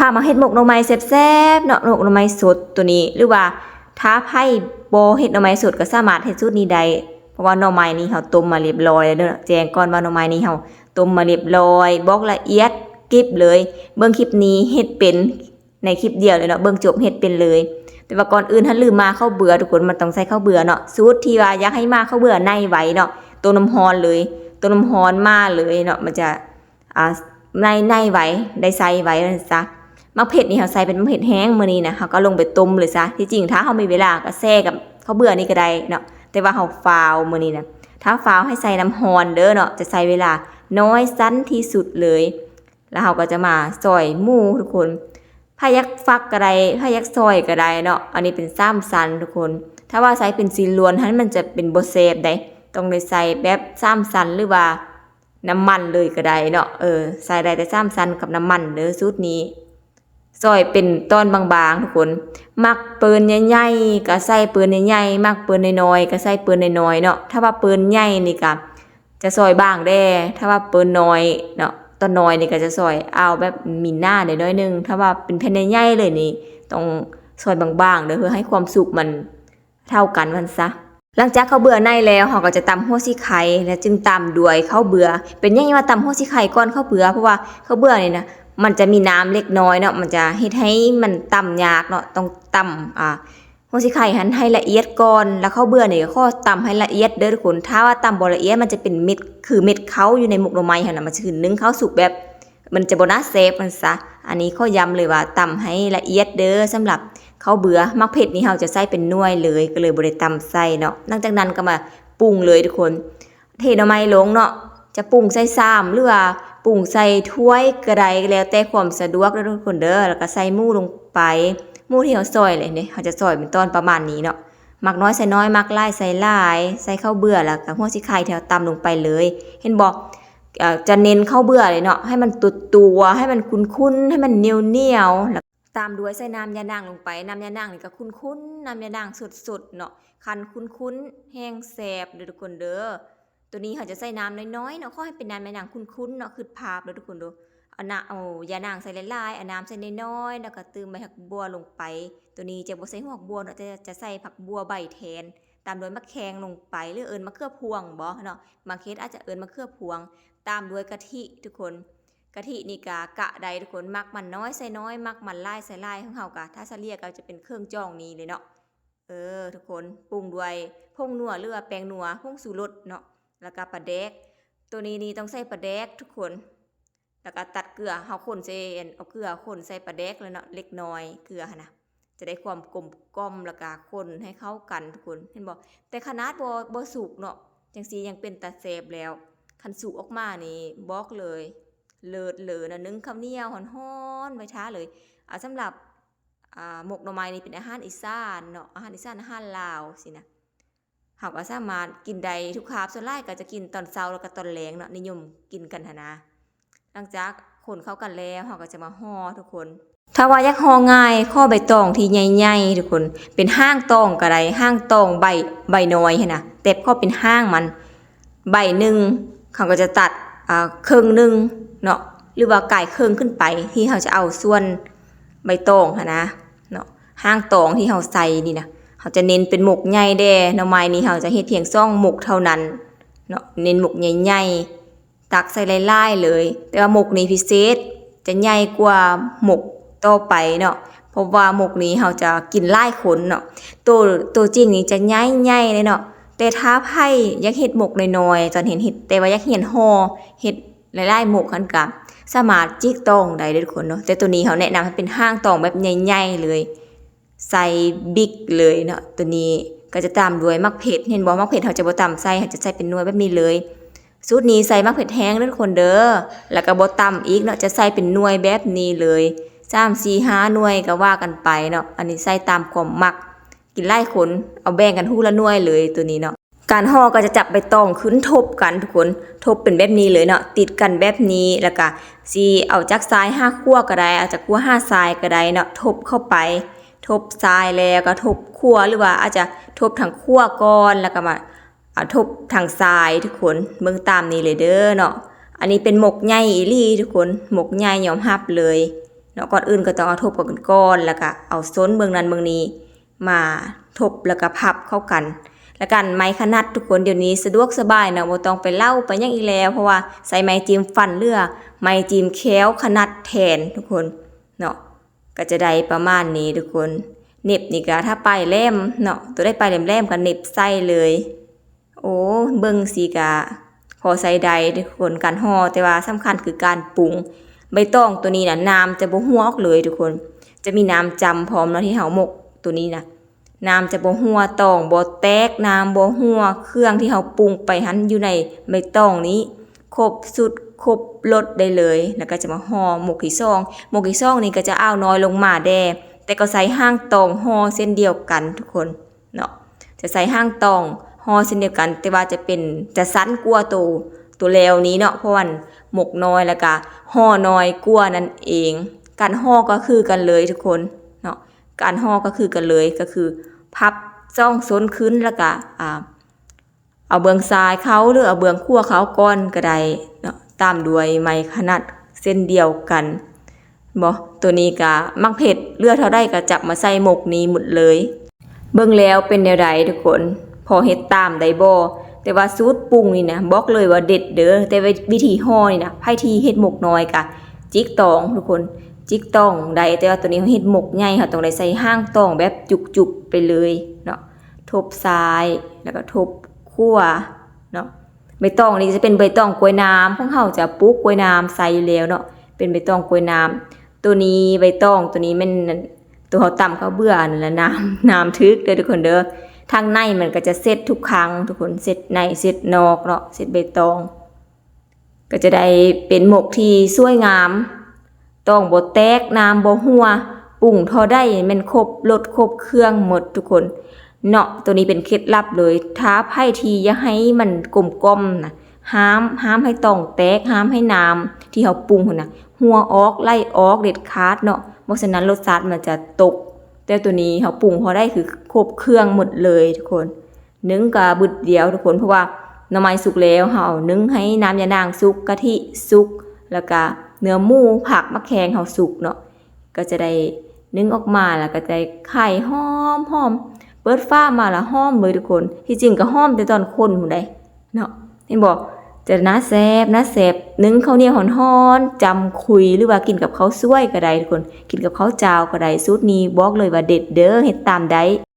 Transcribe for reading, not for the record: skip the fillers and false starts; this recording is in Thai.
ามาเฮ็ดหมกหน่อไม้แซ่บๆเนาะหมกหน่อไม้สดตัวนี้หรือว่าถ้าไผบ่เฮ็ดหน่อไม้สดก็สามารถเฮ็ดสูตรนี้ได้เพราะว่าหน่อไม้นี้เฮาต้มมาเรียบร้อยแล้วเด้อแจ้งก่อนว่าหน่อไม้นี้เฮาต้มมาเรียบร้อยบอกละเอียดกริบเลยเบิ่งคลิปนี้เฮ็ดเป็นในคลิปเดียวเลยเนาะเบิ่งจบเฮ็ดเป็นเลยแต่ว่าก่อนอื่นถ้าลืมมาข้าวเบื่อทุกคนมันต้องใส่ข้าวเบื่อเนาะสูตรที่ว่าอยากให้มาข้าวเบื่อในไว้เนาะตัวน้ำร้อนเลยตัวน้ำร้อนมาเลยเนาะมันจะในไว้ได้ใส่ไว้ซะมะเผ็ดนี่เฮาใส่เป็นมะเผ็ดแห้งมื้อนี้นะเฮาก็ลงไปต้มเลยซะที่จริงถ้าเฮามีเวลาก็แช่กับข้าวเบื่อนี่ก็ได้เนาะแต่ว่าเฮาฟาวมื้อนี้นะถ้าฟาวให้ใส่น้ำร้อนเด้อเนาะจะใส่เวลาน้อยสั้นที่สุดเลยแล้วเฮาก็จะมาซอยหมูทุกคนพายักฟักก็ได้พายักซอยก็ได้เนาะอันนี้เป็น3ชั้นทุกคนถ้าว่าใส่เป็นซีล้วนหันมันจะเป็นบ่แซ่บได้ต้องได้ใส่แบบ3ชั้นหรือว่าน้ำมันเลยก็ได้เนาะใส่ได้แต่3ชั้นกับน้ำมันเด้อสูตรนี้ซอยเป็นตอนบางๆทุกคนมักเปิ้นใหญ่ๆก็ใส่เปิ้นใหญ่ๆมักเปิ้นน้อยๆก็ใส่เปิ้นน้อยๆเนาะถ้าว่าเปิ้นใหญ่นี่ก็จะซอยบางแด้ถ้าว่าเปิ้นน้อยเนาะตอนน้อยนี่ก็จะซอยเอาแบบมีหน้าหน่อยนึงถ้าว่าเป็นแผ่นใหญ่ๆเลยนี่ต้องซอยบางๆเด้อเพื่อให้ความสุกมันเท่ากันมันซะหลังจากข้าวเบื่อในแล้วเฮาก็จะตำหัวสิไข่แล้วจึงตำด้วยข้าวเบื่อเป็นยังไงว่าตำหัวสิไข่ก่อนข้าวเบื่อเพราะว่าข้าวเบื่อนี่นะมันจะมีน้ำเล็กน้อยเนาะมันจะเฮ็ดให้มันตำยากเนาะต้องตำหัวสิไข่หั่นให้ละเอียดก่อนแล้วข้าวเบื่อนี่ก็ตำให้ละเอียดเด้อทุกคนถ้าว่าตำบ่ละเอียดมันจะเป็นเม็ดคือเม็ดเขาอยู่ในหมกหน่อไม้หั่นน่ะมันจะคือนึ่งข้าวสุกแบบมันจะบ่น่าเซฟมันซะอันนี้ข้อย้ำเลยว่าตำให้ละเอียดเด้อสำหรับข้าวเบื่อมักเผ็ดนี่เฮาจะใส่เป็นหน่วยเลยก็เลยบ่ได้ตำใส่เนาะหลังจากนั้นก็มาปรุงเลยทุกคนเทหน่อไม้ลงเนาะจะปรุงใส่ซ้ำหรือว่าปรุงใส่ถ้วยก็ได้แล้วแต่ความสะดวกเด้อทุกคนเด้อแล้วก็ใส่หมูลงไปหมูที่เฮาซอยเลยนี่เฮาจะซอยเป็นตอนประมาณนี้เนาะมักน้อยใส่น้อยมักหลายใส่หลายใส่ข้าวเบื่อแล้วก็หัวสิไข่ที่เฮาตำลงไปเลยเห็นบ่จะเน้นข้าวเบื่อเลยเนาะให้มันตัวให้มันคุ้นๆให้มันเหนียวๆแล้วตามด้วยใส่น้ำยานางลงไปน้ำยานางนี่ก็คุ้นๆน้ำยานางสดๆเนาะคันคุ้นๆแห้งแซ่บเด้อทุกคนเด้อตัวนี้เขาจะใส่น้ำน้อยๆเนาะขอให้เป็นน้ำยานางคุ้นๆเนาะคือภาพเด้อทุกคนดูเอายานางใส่หลายๆเอาน้ำใส่น้อยๆแล้วก็เติมใบผักบัวลงไปตัวนี้จะบ่ใส่หัวบัวเนาะจะใส่ผักบัวใบแทนตามด้วยมะแขงลงไปหรือเอิ้นมะเขือพวงบ่เนาะบางเคสอาจจะเอิ้นมะเขือพวงตามด้วยกะทิทุกคนกะทินี่กะใดทุกคนมักมันน้อยใส่น้อยมักมันหลายใส่หลายของเฮากะถ้าซะเรียกก็จะเป็นเครื่องจ้องนี้เลยเนาะทุกคนปรุงด้วยผงนัวหรือว่าแป้งนัวผงชูรสเนาะแล้วก็ปลาแดกตัวนี้นี่ต้องใส่ปลาแดกทุกคนแล้วก็ตัดเกลือเฮาคนใส่เอาเกลือคนใส่ปลาแดกแล้วเนาะเล็กน้อยเกลือหั่นน่ะจะได้ความกลมกล่อมแล้วก็คนให้เข้ากันทุกคนเห็นบ่แต่ขนาดบ่สุกเนาะจังซี่ยังเป็นตาแซ่บแล้วคันสุกออกมานี่บอกเลยเลิศเลอนะนึ่งข้าวเหนียวฮ้อนๆไว้ท้าเลยสำหรับหมกหน่อไม้นี่เป็นอาหารอีสานเนาะอาหารอีสานอาหารลาวสินะเฮาก็สามารถกินได้ทุกคาบส่วนหลายก็จะกินตอนเช้าแล้วก็ตอนแลงเนาะนิยมกินกันหั่นนะหลังจากคนเข้ากันแล้วเฮาก็จะมาห่อทุกคนถ้าว่าอยากห่อง่ายข้อใบตองที่ใหญ่ๆทุกคนเป็นห้างตองก็ได้ห้างตองใบน้อยหั่นน่ะแต่พอเป็นห้างมันใบนึงเขาก็จะตัดครึ่งนึงเนาะหรือว่าไก่ครึ่งขึ้นไปที่เขาจะเอาส่วนใบตองหั่นนะเนาะห้างตองที่เขาใส่นี่นะเขาจะเน้นเป็นหมกใหญ่แด่หน่อไม้นี่เขาจะเฮ็ดเพียง2หมกเท่านั้นเนาะเน้นหมกใหญ่ๆตักใส่หลายๆเลยแต่ว่าหมกนี้พิเศษจะใหญ่กว่าหมกต่อไปเนาะเพราะว่าหมกนี้เขาจะกินหลายคนเนาะตัวจริงนี่จะใหญ่ๆเลยเนาะแต่ถ้าไผอยากเฮ็ดหมกน้อยๆตอนเห็นเฮ็ดแต่ว่าอยากเห็นห่อเฮ็ดหลายๆหมกหั่นก็สามารถจิกตองได้เด้อทุกคนเนาะแต่ตัวนี้เขาแนะนำให้เป็นห้างตองแบบใหญ่ๆเลยใส่บิ๊กเลยเนาะตัวนี้ก็จะตามด้วยมักเผ็ดเห็นบ่มักเผ็ดเขาจะบ่ตำใส่เขาจะใส่เป็นหน่วยแบบนี้เลยสูตรนี้ใส่มักเผ็ดแห้งเด้อทุกคนเด้อแล้วก็บ่ตำอีกเนาะจะใส่เป็นหน่วยแบบนี้เลย3 4 5หน่วยก็ว่ากันไปเนาะอันนี้ใส่ตามความมักกินหลายคนเอาแบ่งกันฮู้ละหน่วยเลยตัวนี้เนาะการห่อก็จะจับใบตองขึ้นทบกันทุกคนทบเป็นแบบนี้เลยเนาะติดกันแบบนี้แล้วก็สิเอาจากซ้าย5ขั้วก็ได้เอาจากขั้ว5ซ้ายก็ได้เนาะทบเข้าไปทบซ้ายแล้วก็ทบขั้วหรือว่าอาจจะทบทางขั้วก่อนแล้วก็มาทบทางซ้ายทุกคนเบิ่งตามนี้เลยเด้อเนาะอันนี้เป็นหมกใหญ่อีหลีทุกคนหมกใหญ่ยอมรับเลย เนาะก่อนอื่นก็ต้องเอาทบกันก่อนแล้วก็เอาส้นเบื้องนั้นเบื้องนี้มาทบแล้วก็พับเข้ากันแล้วกันไม้ขนาดทุกคนเดี๋ยวนี้สะดวกสบายเนาะบ่ต้องไปเล่าไปหยังอีกแล้วเพราะว่าใส่ไม้จิ้มฟันเลือไม้จิ้มแค้วขนาดแทนทุกคนเนาะก็จะได้ประมาณนี้ทุกคนเน็บนี่ก็ถ้าปลายแหลมเนาะตัวได้ปลายแหลมๆก็เน็บใส่เลยโอ้เบิ่งสิกะพอใส่ใดทุกคนการห่อแต่ว่าสำคัญคือการปรุงใบตองตัวนี้น่ะน้ำจะบ่หัวออกเลยทุกคนจะมีน้ำจำพร้อมเนาะที่เฮาหมกตัวนี้นะน้ำจะบ่หัวตองบ่แตกน้ำบ่หัวเครื่องที่เฮาปรุงไปหันอยู่ในใบตองนี้ครบสุดครบรสได้เลยแล้วก็จะมาห่อหมกที่2หมกที่2นี่ก็จะอ้าวน้อยลงมาแต่ก็ใส่ห้างตองห่อเส้นเดียวกันทุกคนเนาะจะใส่ห้างตองห่อเส้นเดียวกันแต่ว่าจะสั้นกว่าตัวแล้วนี้เนาะเพราะว่าหมกน้อยแล้วก็ห่อน้อยกว่านั่นเองการห่อก็คือกันเลยทุกคนเนาะการห่อก็คือกันเลยก็คือพับซ่องซ้นขึ้นแล้วก็เอาเบื้องซ้ายเขาหรือเอาเบื้องขั้วเขาก้อนก็ได้เนาะตามด้วยไม้ขนาดเส้นเดียวกันบ่ตัวนี้ก็มักเผ็ดเลือดเท่าได้ก็จับมาใส่หมกนี้หมดเลยเบิ่งแล้วเป็นแนวใดทุกคนพอเฮ็ดตามได้บ่แต่ว่าสูตรปรุงนี่นะบอกเลยว่าเด็ดเด้อแต่วิธีห่อนี่นะไผที่เฮ็ดหมกน้อยก็จิกตองทุกคนจิกตองได้แต่ว่าตัวนี้เฮ็ดหมกใหญ่ค่ะต้องได้ใส่ห้างตองแบบจุกๆไปเลยเนาะทบซ้ายแล้วก็ทบขั้วเนาะใบตองนี่จะเป็นใบตองกล้วยน้ำของเฮาจะปลูกกล้วยน้ำใส่อยู่แล้วเนาะเป็นใบตองกล้วยน้ำตัวนี้ใบตองตัวนี้มันตัวเฮาตำข้าวเบื่อนั่นแหละน้ำทึกเด้อทุกคนเด้อทางในมันก็จะเสร็จทุกครั้งทุกคนเสร็จในเสร็จนอกเนาะเสร็จใบตองก็จะได้เป็นหมกที่สวยงามต้องบ่แตกน้ำบ่หัวปรุงเท่าได้มันครบรสครบเครื่องหมดทุกคนเนาะตัวนี้เป็นเคล็ดลับเลยท้าไผ่ทีอย่าให้มันกลมๆนะห้ามให้ต้องแตกห้ามให้น้ำที่เฮาปรุงพุ่นน่ะหัวออกไล่ออกเด็ดขาดเนาะบ่ฉะนั้นรสชาติมันจะตกแต่ตัวนี้เฮาปรุงพอได้คือครบเครื่องหมดเลยทุกคนนึ่งก็บึดเดียวทุกคนเพราะว่าหน่อไม้สุกแล้วเฮานึ่งให้น้ำยานางสุกกะทิสุกแล้วก็เนื้อหมูผักมะแขงเฮาสุกเนาะก็จะได้นึ่งออกมาแล้วก็จะได้ไข่หอมเปิดฟ้ามาแล้วหอมเลยทุกคนที่จริงก็หอมแต่ตอนคนพุ่นได้เนาะเห็นบ่จะน่าแซ่บนึ่งข้าวเหนียวฮ้อนๆจำคุยหรือว่ากินกับข้าวสวยก็ได้ทุกคนกินกับข้าวเจ้าก็ได้สูตรนี้บอกเลยว่าเด็ดเด้อเฮ็ดตามได้